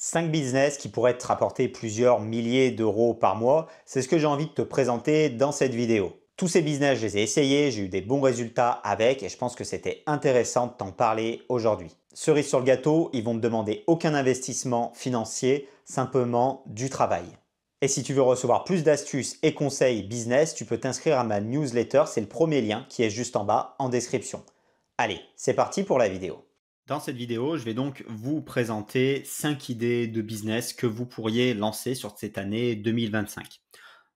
5 business qui pourraient te rapporter plusieurs milliers d'euros par mois, c'est ce que j'ai envie de te présenter dans cette vidéo. Tous ces business, je les ai essayés, j'ai eu des bons résultats avec et je pense que c'était intéressant de t'en parler aujourd'hui. Cerise sur le gâteau, ils vont te demander aucun investissement financier, simplement du travail. Et si tu veux recevoir plus d'astuces et conseils business, tu peux t'inscrire à ma newsletter, c'est le premier lien qui est juste en bas en description. Allez, c'est parti pour la vidéo. Dans cette vidéo, je vais donc vous présenter 5 idées de business que vous pourriez lancer sur cette année 2025.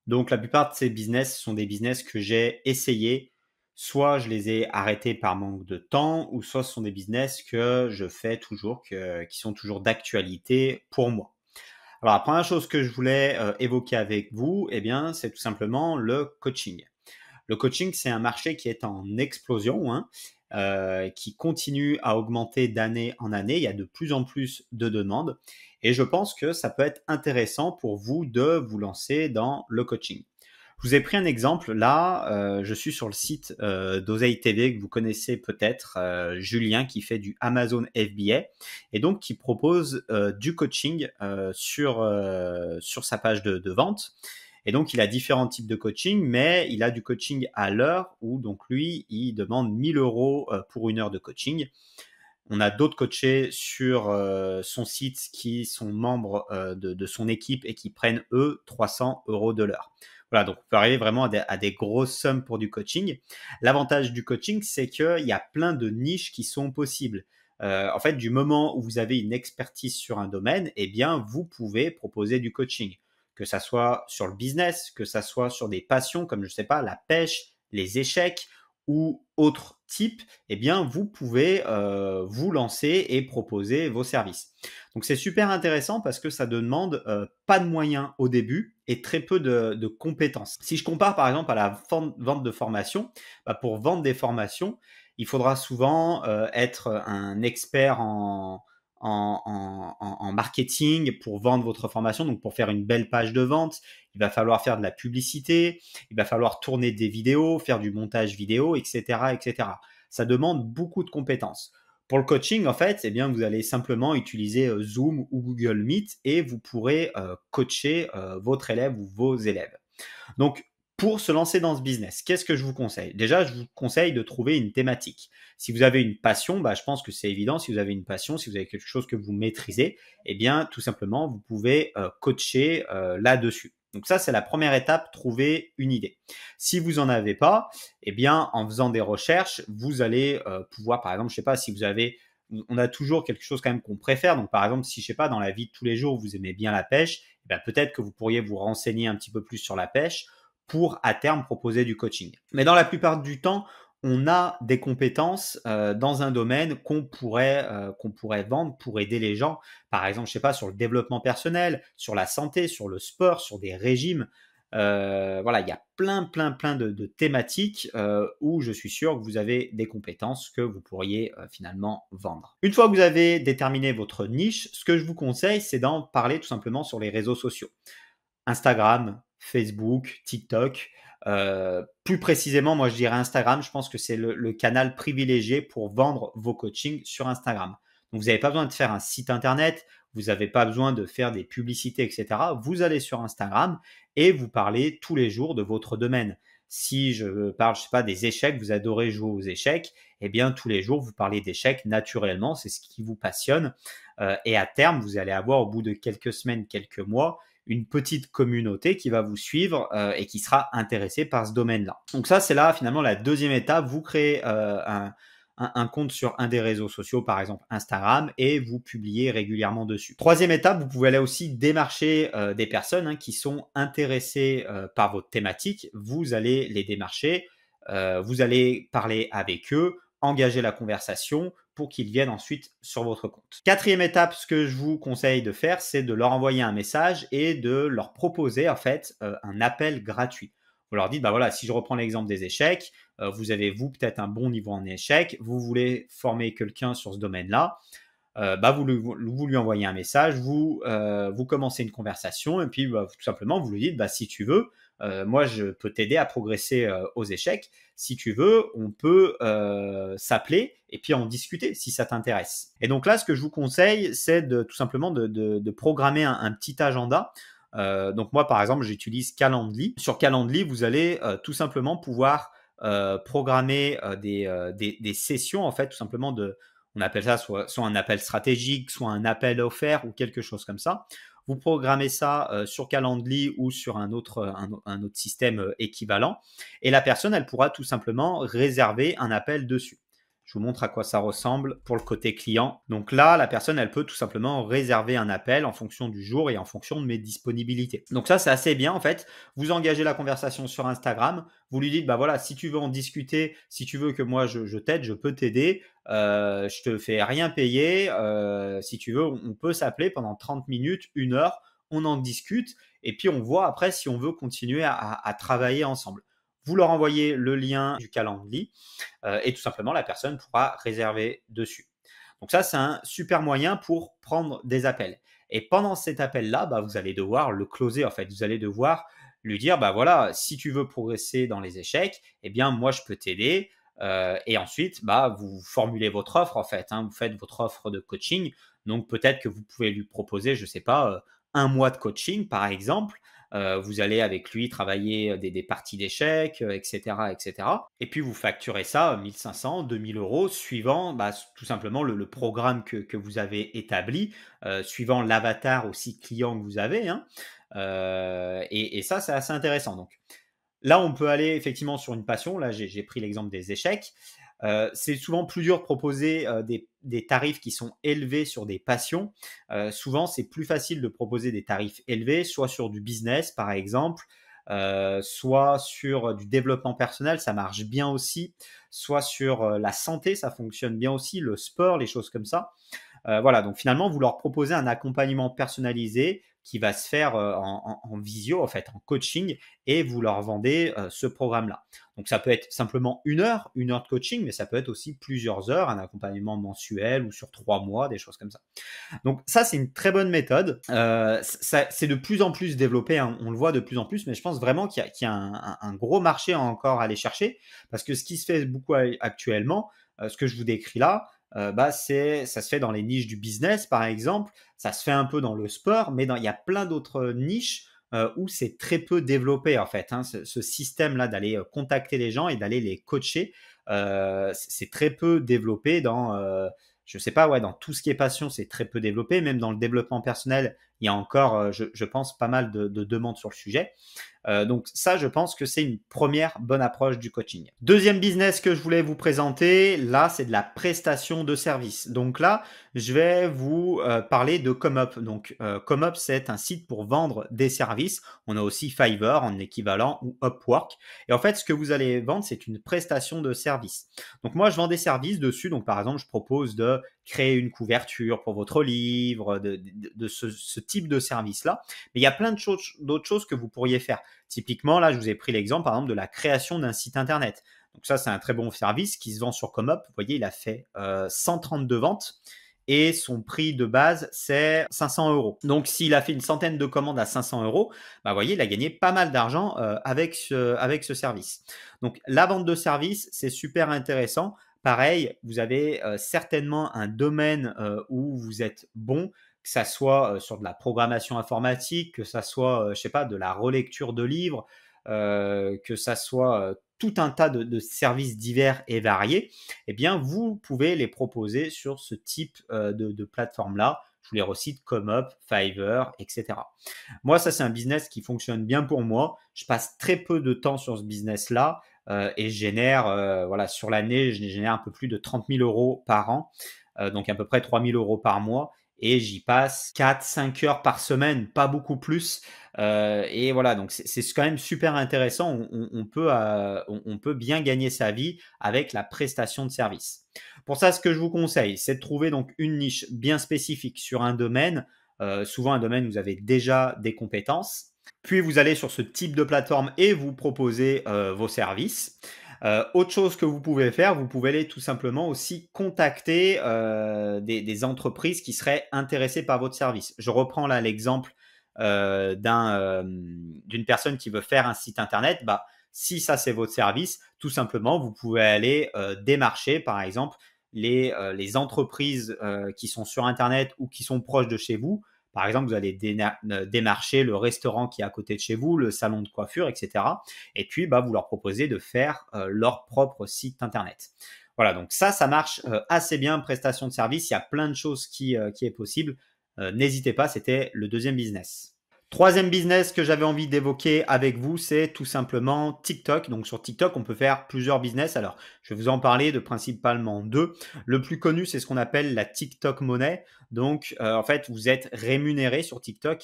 Donc la plupart de ces business sont des business que j'ai essayés, soit je les ai arrêtés par manque de temps, ou soit ce sont des business que je fais toujours, qui sont toujours d'actualité pour moi. Alors la première chose que je voulais évoquer avec vous, eh bien, c'est tout simplement le coaching. Le coaching, c'est un marché qui est en explosion, hein, qui continue à augmenter d'année en année. Il y a de plus en plus de demandes et je pense que ça peut être intéressant pour vous de vous lancer dans le coaching. Je vous ai pris un exemple là, je suis sur le site d'Oseille TV que vous connaissez peut-être, Julien qui fait du Amazon FBA et donc qui propose du coaching sur sa page de vente. Et donc, il a différents types de coaching, mais il a du coaching à l'heure où, donc, lui, il demande 1000 euros pour une heure de coaching. On a d'autres coachés sur son site qui sont membres de son équipe et qui prennent, eux, 300 euros de l'heure. Voilà, donc on peut arriver vraiment à des grosses sommes pour du coaching. L'avantage du coaching, c'est qu'il y a plein de niches qui sont possibles. En fait, du moment où vous avez une expertise sur un domaine, eh bien, vous pouvez proposer du coaching. Que ça soit sur le business, que ça soit sur des passions comme, je ne sais pas, la pêche, les échecs ou autres types, eh bien, vous pouvez vous lancer et proposer vos services. Donc, c'est super intéressant parce que ça demande pas de moyens au début et très peu de compétences. Si je compare par exemple à la vente de formation, bah, pour vendre des formations, il faudra souvent être un expert en marketing pour vendre votre formation, donc pour faire une belle page de vente, il va falloir faire de la publicité, il va falloir tourner des vidéos, faire du montage vidéo, etc., etc. Ça demande beaucoup de compétences. Pour le coaching, en fait, eh bien, vous allez simplement utiliser Zoom ou Google Meet et vous pourrez coacher votre élève ou vos élèves. Donc, pour se lancer dans ce business, qu'est-ce que je vous conseille? Déjà, je vous conseille de trouver une thématique. Si vous avez une passion, bah, je pense que c'est évident. Si vous avez une passion, si vous avez quelque chose que vous maîtrisez, eh bien, tout simplement, vous pouvez coacher là-dessus. Donc ça, c'est la première étape, trouver une idée. Si vous en avez pas, eh bien, en faisant des recherches, vous allez pouvoir, par exemple, je sais pas, si vous avez, on a toujours quelque chose quand même qu'on préfère. Donc, par exemple, si je sais pas, dans la vie de tous les jours, vous aimez bien la pêche, eh bien, peut-être que vous pourriez vous renseigner un petit peu plus sur la pêche pour à terme proposer du coaching. Mais dans la plupart du temps, on a des compétences dans un domaine qu'on pourrait vendre pour aider les gens. Par exemple, je sais pas, sur le développement personnel, sur la santé, sur le sport, sur des régimes. Voilà, il y a plein de thématiques où je suis sûr que vous avez des compétences que vous pourriez finalement vendre. Une fois que vous avez déterminé votre niche, ce que je vous conseille, c'est d'en parler tout simplement sur les réseaux sociaux. Instagram, Facebook, TikTok. Plus précisément, moi je dirais Instagram. Je pense que c'est le canal privilégié pour vendre vos coachings sur Instagram. Donc vous n'avez pas besoin de faire un site internet, vous n'avez pas besoin de faire des publicités, etc. Vous allez sur Instagram et vous parlez tous les jours de votre domaine. Si je parle, je sais pas, des échecs, vous adorez jouer aux échecs, eh bien tous les jours vous parlez d'échecs naturellement, c'est ce qui vous passionne. Et à terme, vous allez avoir au bout de quelques semaines, quelques mois, une petite communauté qui va vous suivre et qui sera intéressée par ce domaine-là. Donc ça, c'est là finalement la deuxième étape. Vous créez un compte sur un des réseaux sociaux, par exemple Instagram, et vous publiez régulièrement dessus. Troisième étape, vous pouvez aller aussi démarcher des personnes qui sont intéressées par votre thématique. Vous allez les démarcher, vous allez parler avec eux, engager la conversation pour qu'ils viennent ensuite sur votre compte. Quatrième étape, ce que je vous conseille de faire, c'est de leur envoyer un message et de leur proposer en fait un appel gratuit. Vous leur dites, bah voilà, si je reprends l'exemple des échecs, vous avez vous peut-être un bon niveau en échecs, vous voulez former quelqu'un sur ce domaine-là, bah vous lui envoyez un message, vous commencez une conversation et puis bah, tout simplement vous lui dites, bah si tu veux, moi, je peux t'aider à progresser aux échecs. Si tu veux, on peut s'appeler et puis en discuter si ça t'intéresse. Et donc là, ce que je vous conseille, c'est tout simplement de programmer un petit agenda. Donc moi, par exemple, j'utilise Calendly. Sur Calendly, vous allez tout simplement pouvoir programmer des sessions, en fait, tout simplement on appelle ça soit un appel stratégique, soit un appel offert ou quelque chose comme ça. Vous programmez ça sur Calendly ou sur un autre système équivalent. Et la personne, elle pourra tout simplement réserver un appel dessus. Je vous montre à quoi ça ressemble pour le côté client. Donc là, la personne, elle peut tout simplement réserver un appel en fonction du jour et en fonction de mes disponibilités. Donc ça, c'est assez bien en fait. Vous engagez la conversation sur Instagram. Vous lui dites, bah voilà, si tu veux en discuter, si tu veux que moi je t'aide, je peux t'aider. Je te fais rien payer. Si tu veux, on peut s'appeler pendant 30 minutes, 1 heure. On en discute et puis on voit après si on veut continuer à travailler ensemble. Vous leur envoyez le lien du Calendly et tout simplement la personne pourra réserver dessus. Donc ça, c'est un super moyen pour prendre des appels. Et pendant cet appel-là, bah, vous allez devoir le closer en fait. Vous allez devoir lui dire, bah voilà, si tu veux progresser dans les échecs, eh bien moi je peux t'aider. Et ensuite, bah, vous formulez votre offre en fait. Vous faites votre offre de coaching. Donc peut-être que vous pouvez lui proposer, je ne sais pas, 1 mois de coaching par exemple. Vous allez avec lui travailler des parties d'échecs, etc., etc. Et puis vous facturez ça 1500, 2000 euros, suivant bah, tout simplement le programme que vous avez établi, suivant l'avatar aussi client que vous avez. Et ça, c'est assez intéressant. Donc là, on peut aller effectivement sur une passion. Là, j'ai pris l'exemple des échecs. C'est souvent plus dur de proposer des tarifs qui sont élevés sur des passions. Souvent, c'est plus facile de proposer des tarifs élevés, soit sur du business, par exemple, soit sur du développement personnel, ça marche bien aussi, soit sur la santé, ça fonctionne bien aussi, le sport, les choses comme ça. Voilà, donc finalement, vous leur proposez un accompagnement personnalisé qui va se faire en visio, en fait, en coaching, et vous leur vendez ce programme-là. Donc ça peut être simplement 1 heure de coaching, mais ça peut être aussi plusieurs heures, un accompagnement mensuel ou sur 3 mois, des choses comme ça. Donc ça, c'est une très bonne méthode. C'est de plus en plus développé, on le voit de plus en plus, mais je pense vraiment qu'il y a un gros marché encore à aller chercher, parce que ce qui se fait beaucoup actuellement, ce que je vous décris là, bah ça se fait dans les niches du business, par exemple, ça se fait un peu dans le sport, mais il y a plein d'autres niches où c'est très peu développé en fait. Ce système-là d'aller contacter les gens et d'aller les coacher, c'est très peu développé je sais pas, ouais, dans tout ce qui est passion, c'est très peu développé. Même dans le développement personnel, il y a encore, je pense, pas mal de demandes sur le sujet. Donc ça, je pense que c'est une première bonne approche du coaching. Deuxième business que je voulais vous présenter, là, c'est de la prestation de service. Donc là, je vais vous parler de ComeUp. Donc ComeUp, c'est un site pour vendre des services. On a aussi Fiverr en équivalent ou Upwork. Et en fait, ce que vous allez vendre, c'est une prestation de service. Donc moi, je vends des services dessus. Donc par exemple, je propose de créer une couverture pour votre livre, de ce type de service-là. Mais il y a plein d'autres choses que vous pourriez faire. Typiquement, là, je vous ai pris l'exemple, par exemple, de la création d'un site internet. Donc ça, c'est un très bon service qui se vend sur ComeUp. Vous voyez, il a fait 132 ventes et son prix de base, c'est 500 euros. Donc, s'il a fait une centaine de commandes à 500 euros, bah, vous voyez, il a gagné pas mal d'argent avec ce service. Donc, la vente de service, c'est super intéressant. Pareil, vous avez certainement un domaine où vous êtes bon, que ça soit sur de la programmation informatique, que ça soit, je sais pas, de la relecture de livres, que ça soit tout un tas de services divers et variés, eh bien, vous pouvez les proposer sur ce type de plateforme-là. Je vous les recite, ComeUp, Fiverr, etc. Moi, ça, c'est un business qui fonctionne bien pour moi. Je passe très peu de temps sur ce business-là et je génère, voilà, sur l'année, je génère un peu plus de 30 000 euros par an, donc à peu près 3 000 euros par mois. Et j'y passe 4-5 heures par semaine, pas beaucoup plus. Et voilà, donc c'est quand même super intéressant. On peut bien gagner sa vie avec la prestation de service. Pour ça, ce que je vous conseille, c'est de trouver donc une niche bien spécifique sur un domaine. Souvent un domaine où vous avez déjà des compétences. Puis vous allez sur ce type de plateforme et vous proposez vos services. Autre chose que vous pouvez faire, vous pouvez aller tout simplement aussi contacter des entreprises qui seraient intéressées par votre service. Je reprends là l'exemple d'une personne qui veut faire un site internet, bah, si ça c'est votre service, tout simplement, vous pouvez aller démarcher, par exemple, les entreprises qui sont sur Internet ou qui sont proches de chez vous. Par exemple, vous allez démarcher le restaurant qui est à côté de chez vous, le salon de coiffure, etc. Et puis, bah, vous leur proposez de faire leur propre site Internet. Voilà, donc ça marche assez bien, prestation de service. Il y a plein de choses qui est possible. N'hésitez pas, c'était le deuxième business. Troisième business que j'avais envie d'évoquer avec vous, c'est tout simplement TikTok. Donc sur TikTok, on peut faire plusieurs business. Alors, je vais vous en parler de principalement deux. Le plus connu, c'est ce qu'on appelle la TikTok monnaie. Donc, en fait, vous êtes rémunéré sur TikTok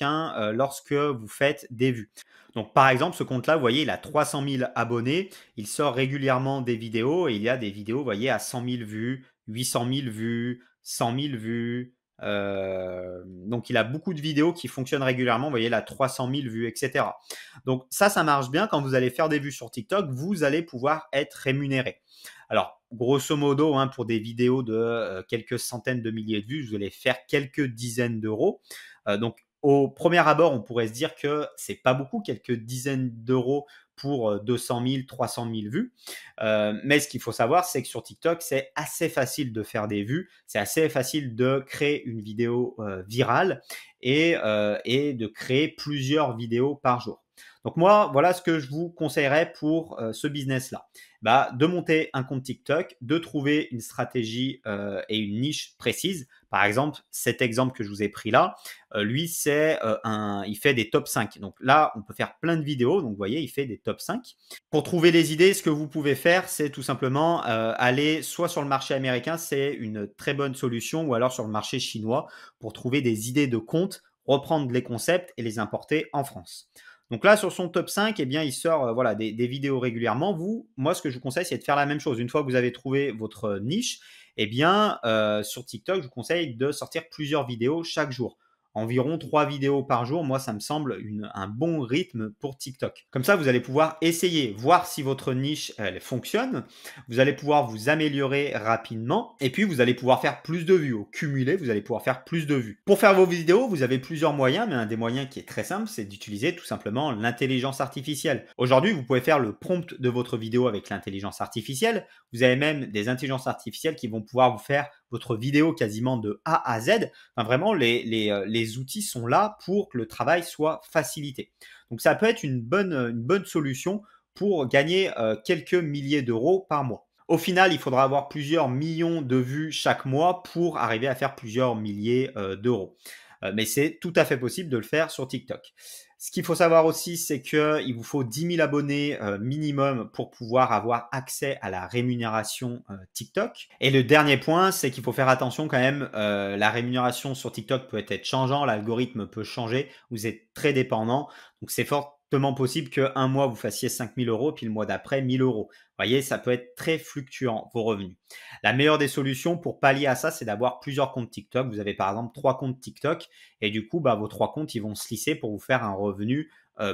lorsque vous faites des vues. Donc, par exemple, ce compte-là, vous voyez, il a 300 000 abonnés. Il sort régulièrement des vidéos et il y a des vidéos, vous voyez, à 100 000 vues, 800 000 vues, 100 000 vues. Donc, il a beaucoup de vidéos qui fonctionnent régulièrement. Vous voyez là, 300 000 vues, etc. Donc, ça marche bien. Quand vous allez faire des vues sur TikTok, vous allez pouvoir être rémunéré. Alors, grosso modo, pour des vidéos de quelques centaines de milliers de vues, vous allez faire quelques dizaines d'euros. Donc, au premier abord, on pourrait se dire que c'est pas beaucoup, quelques dizaines d'euros pour 200 000, 300 000 vues. Mais ce qu'il faut savoir, c'est que sur TikTok, c'est assez facile de faire des vues, c'est assez facile de créer une vidéo virale et de créer plusieurs vidéos par jour. Donc moi, voilà ce que je vous conseillerais pour ce business-là. Bah, de monter un compte TikTok, de trouver une stratégie et une niche précise. Par exemple, cet exemple que je vous ai pris là, lui, il fait des top 5. Donc là, on peut faire plein de vidéos. Donc vous voyez, il fait des top 5. Pour trouver les idées, ce que vous pouvez faire, c'est tout simplement aller soit sur le marché américain, c'est une très bonne solution, ou alors sur le marché chinois pour trouver des idées de compte, reprendre les concepts et les importer en France. Donc là, sur son top 5, eh bien, il sort voilà, des vidéos régulièrement. Moi, ce que je vous conseille, c'est de faire la même chose. Une fois que vous avez trouvé votre niche, eh bien, sur TikTok, je vous conseille de sortir plusieurs vidéos chaque jour. Environ 3 vidéos par jour, moi, ça me semble un bon rythme pour TikTok. Comme ça, vous allez pouvoir essayer, voir si votre niche, elle fonctionne. Vous allez pouvoir vous améliorer rapidement et puis vous allez pouvoir faire plus de vues. Au cumulé, vous allez pouvoir faire plus de vues. Pour faire vos vidéos, vous avez plusieurs moyens, mais un des moyens qui est très simple, c'est d'utiliser tout simplement l'intelligence artificielle. Aujourd'hui, vous pouvez faire le prompt de votre vidéo avec l'intelligence artificielle. Vous avez même des intelligences artificielles qui vont pouvoir vous faire votre vidéo quasiment de A à Z. Enfin, vraiment, les outils sont là pour que le travail soit facilité. Donc, ça peut être une bonne solution pour gagner quelques milliers d'euros par mois. Au final, il faudra avoir plusieurs millions de vues chaque mois pour arriver à faire plusieurs milliers d'euros. Mais c'est tout à fait possible de le faire sur TikTok. Ce qu'il faut savoir aussi, c'est qu'il vous faut 10 000 abonnés minimum pour pouvoir avoir accès à la rémunération TikTok. Et le dernier point, c'est qu'il faut faire attention quand même. La rémunération sur TikTok peut être changeant, l'algorithme peut changer. Vous êtes très dépendant. Donc, c'est fortement possible qu'un mois, vous fassiez 5 000 euros, puis le mois d'après, 1 000 euros. Vous voyez, ça peut être très fluctuant, vos revenus. La meilleure des solutions pour pallier à ça, c'est d'avoir plusieurs comptes TikTok. Vous avez par exemple 3 comptes TikTok et du coup, bah, vos 3 comptes, ils vont se lisser pour vous faire un revenu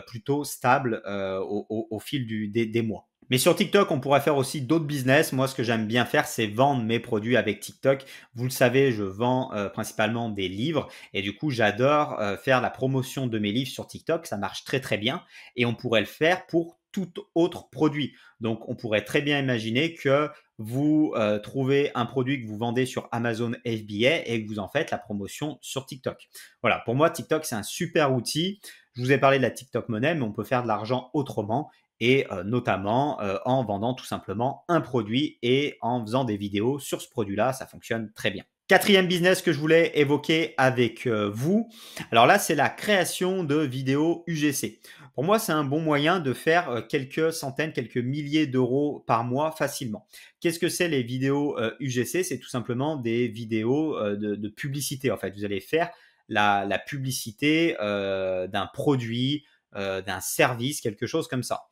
plutôt stable au fil des mois. Mais sur TikTok, on pourrait faire aussi d'autres business. Moi, ce que j'aime bien faire, c'est vendre mes produits avec TikTok. Vous le savez, je vends principalement des livres et du coup, j'adore faire la promotion de mes livres sur TikTok. Ça marche très très bien et on pourrait le faire pour tout autre produit. Donc, on pourrait très bien imaginer que vous trouvez un produit que vous vendez sur Amazon FBA et que vous en faites la promotion sur TikTok. Voilà, pour moi, TikTok, c'est un super outil. Je vous ai parlé de la TikTok monnaie, mais on peut faire de l'argent autrement et notamment en vendant tout simplement un produit et en faisant des vidéos sur ce produit-là. Ça fonctionne très bien. Quatrième business que je voulais évoquer avec vous, alors là, c'est la création de vidéos UGC. Pour moi, c'est un bon moyen de faire quelques centaines, quelques milliers d'euros par mois facilement. Qu'est-ce que c'est les vidéos UGC? C'est tout simplement des vidéos de publicité. En fait, vous allez faire la publicité d'un produit, d'un service, quelque chose comme ça.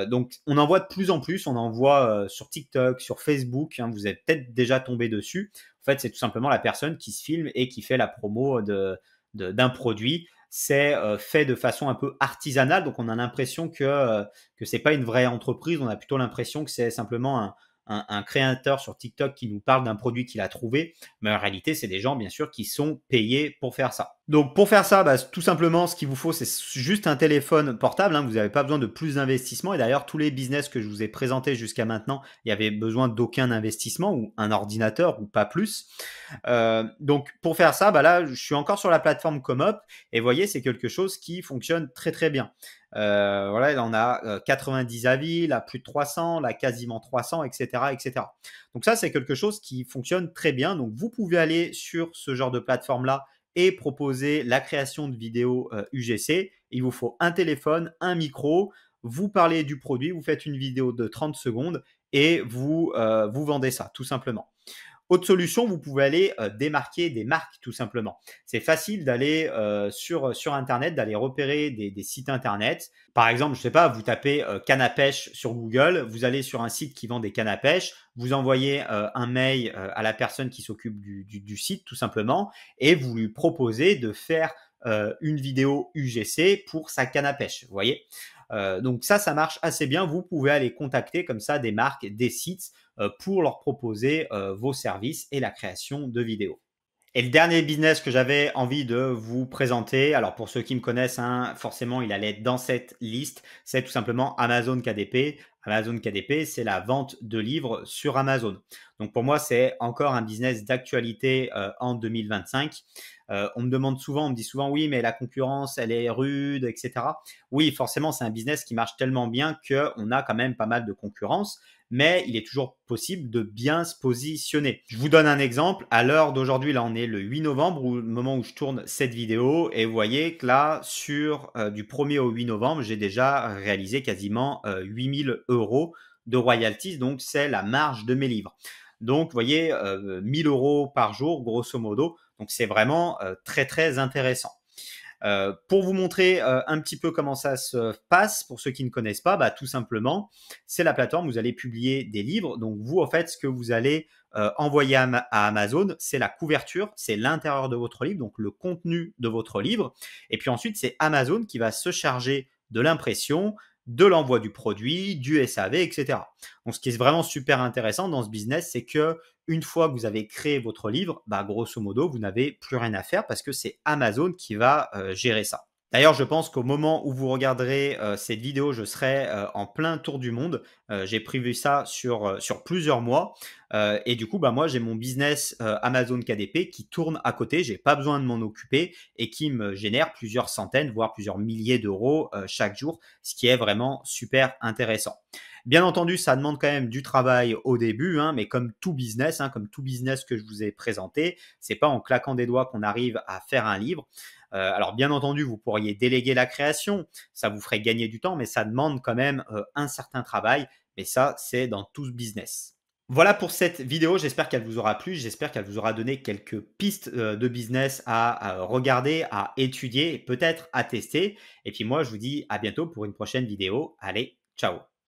Donc, on en voit de plus en plus. On en voit sur TikTok, sur Facebook. Vous êtes peut-être déjà tombé dessus. En fait, c'est tout simplement la personne qui se filme et qui fait la promo d'un produit. C'est fait de façon un peu artisanale. Donc, on a l'impression que c'est pas une vraie entreprise. On a plutôt l'impression que c'est simplement un créateur sur TikTok qui nous parle d'un produit qu'il a trouvé. Mais en réalité, c'est des gens, bien sûr, qui sont payés pour faire ça. Donc pour faire ça, bah, tout simplement, ce qu'il vous faut, c'est juste un téléphone portable, hein. Vous n'avez pas besoin de plus d'investissement et d'ailleurs tous les business que je vous ai présentés jusqu'à maintenant, il y avait besoin d'aucun investissement ou un ordinateur ou pas plus. Donc pour faire ça, bah, là, je suis encore sur la plateforme Comop et vous voyez, c'est quelque chose qui fonctionne très, très bien. Voilà, là on a, 90 avis, là plus de 300, là quasiment 300 et cetera et cetera. Donc ça, c'est quelque chose qui fonctionne très bien. Donc vous pouvez aller sur ce genre de plateforme-là et proposer la création de vidéos UGC. Il vous faut un téléphone, un micro, vous parlez du produit, vous faites une vidéo de 30 secondes et vous vendez ça, tout simplement. Autre solution, vous pouvez aller démarquer des marques tout simplement. C'est facile d'aller sur Internet, d'aller repérer des sites Internet. Par exemple, je ne sais pas, vous tapez canne à pêche sur Google, vous allez sur un site qui vend des cannes à pêche, vous envoyez un mail à la personne qui s'occupe du site tout simplement et vous lui proposez de faire une vidéo UGC pour sa canne à pêche. Vous voyez, donc ça marche assez bien. Vous pouvez aller contacter comme ça des marques, des sites pour leur proposer vos services et la création de vidéos. Et le dernier business que j'avais envie de vous présenter, alors pour ceux qui me connaissent, hein, forcément il allait être dans cette liste, c'est tout simplement Amazon KDP. Amazon KDP, c'est la vente de livres sur Amazon. Donc pour moi, c'est encore un business d'actualité en 2025. On me demande souvent, on me dit souvent, oui, mais la concurrence, elle est rude, etc. Oui, forcément, c'est un business qui marche tellement bien qu'on a quand même pas mal de concurrence, mais il est toujours possible de bien se positionner. Je vous donne un exemple. À l'heure d'aujourd'hui, là, on est le 8 novembre, au moment où je tourne cette vidéo, et vous voyez que là, sur du 1er au 8 novembre, j'ai déjà réalisé quasiment 8000 euros de royalties, donc c'est la marge de mes livres. Donc, vous voyez, 1000 euros par jour, grosso modo. Donc, c'est vraiment très, très intéressant. Pour vous montrer un petit peu comment ça se passe, pour ceux qui ne connaissent pas, bah, tout simplement, c'est la plateforme où vous allez publier des livres. Donc, vous, en fait, ce que vous allez envoyer à Amazon, c'est la couverture, c'est l'intérieur de votre livre, donc le contenu de votre livre. Et puis ensuite, c'est Amazon qui va se charger de l'impression, de l'envoi du produit, du SAV, etc. Donc, ce qui est vraiment super intéressant dans ce business, c'est que une fois que vous avez créé votre livre, bah, grosso modo, vous n'avez plus rien à faire parce que c'est Amazon qui va gérer ça. D'ailleurs, je pense qu'au moment où vous regarderez cette vidéo, je serai en plein tour du monde. J'ai prévu ça sur plusieurs mois. Et du coup, bah, moi, j'ai mon business Amazon KDP qui tourne à côté. J'ai pas besoin de m'en occuper et qui me génère plusieurs centaines, voire plusieurs milliers d'euros chaque jour, ce qui est vraiment super intéressant. Bien entendu, ça demande quand même du travail au début, hein, mais comme tout business, hein, comme tout business que je vous ai présenté, c'est pas en claquant des doigts qu'on arrive à faire un livre. Alors bien entendu, vous pourriez déléguer la création, ça vous ferait gagner du temps, mais ça demande quand même un certain travail. Mais ça, c'est dans tout ce business. Voilà pour cette vidéo, j'espère qu'elle vous aura plu, j'espère qu'elle vous aura donné quelques pistes de business à regarder, à étudier et peut-être à tester. Et puis moi, je vous dis à bientôt pour une prochaine vidéo. Allez, ciao!